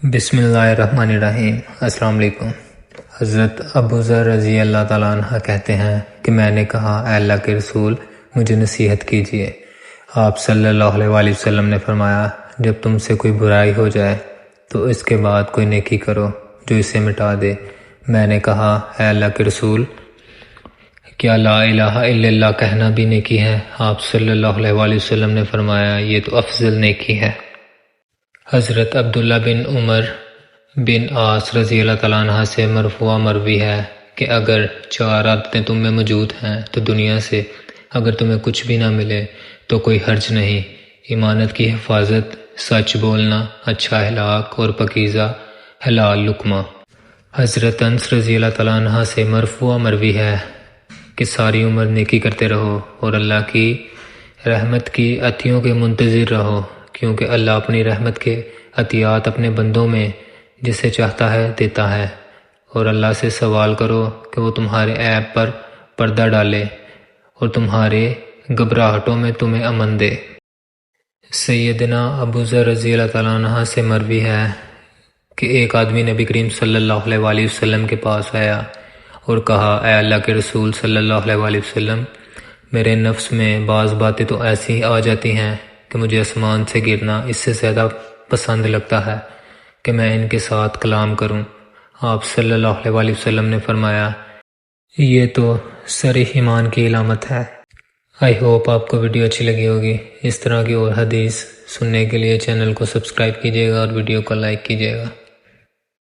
بسم اللہ الرحمن الرحیم۔ السلام علیکم۔ حضرت ابو ذر رضی اللہ تعالیٰ عنہ کہتے ہیں کہ میں نے کہا، اے اللہ کے رسول، مجھے نصیحت کیجیے۔ آپ صلی اللہ علیہ وآلہ وسلم نے فرمایا، جب تم سے کوئی برائی ہو جائے تو اس کے بعد کوئی نیکی کرو جو اسے مٹا دے۔ میں نے کہا، اے اللہ کے رسول، کیا لا الہ الا اللہ کہنا بھی نیکی ہے؟ آپ صلی اللہ علیہ وآلہ وسلم نے فرمایا، یہ تو افضل نیکی ہے۔ حضرت عبداللہ بن عمر بن عاص رضی اللہ تعالیٰ عنہ سے مرفوع مروی ہے کہ اگر 4 عادتیں تم میں موجود ہیں تو دنیا سے اگر تمہیں کچھ بھی نہ ملے تو کوئی حرج نہیں: امانت کی حفاظت، سچ بولنا، اچھا اخلاق اور پاکیزہ حلال لقمہ۔ حضرت انس رضی اللہ تعالیٰ عنہ سے مرفوع مروی ہے کہ ساری عمر نیکی کرتے رہو اور اللہ کی رحمت کی عطیوں کے منتظر رہو، کیونکہ اللہ اپنی رحمت کے عطیات اپنے بندوں میں جسے چاہتا ہے دیتا ہے، اور اللہ سے سوال کرو کہ وہ تمہارے عیب پر پردہ ڈالے اور تمہارے گھبراہٹوں میں تمہیں امن دے۔ سیدنا ابو ذر رضی اللہ تعالیٰ عنہ سے مروی ہے کہ ایک آدمی نبی کریم صلی اللہ علیہ وآلہ وسلم کے پاس آیا اور کہا، اے اللہ کے رسول صلی اللہ علیہ وآلہ وسلم، میرے نفس میں بعض باتیں تو ایسی آ جاتی ہیں کہ مجھے آسمان سے گرنا اس سے زیادہ پسند لگتا ہے کہ میں ان کے ساتھ کلام کروں۔ آپ صلی اللہ علیہ وآلہ وسلم نے فرمایا، یہ تو صریح ایمان کی علامت ہے۔ آئی ہوپ آپ کو ویڈیو اچھی لگی ہوگی۔ اس طرح کی اور حدیث سننے کے لیے چینل کو سبسکرائب کیجیے گا اور ویڈیو کو لائک کیجیے گا۔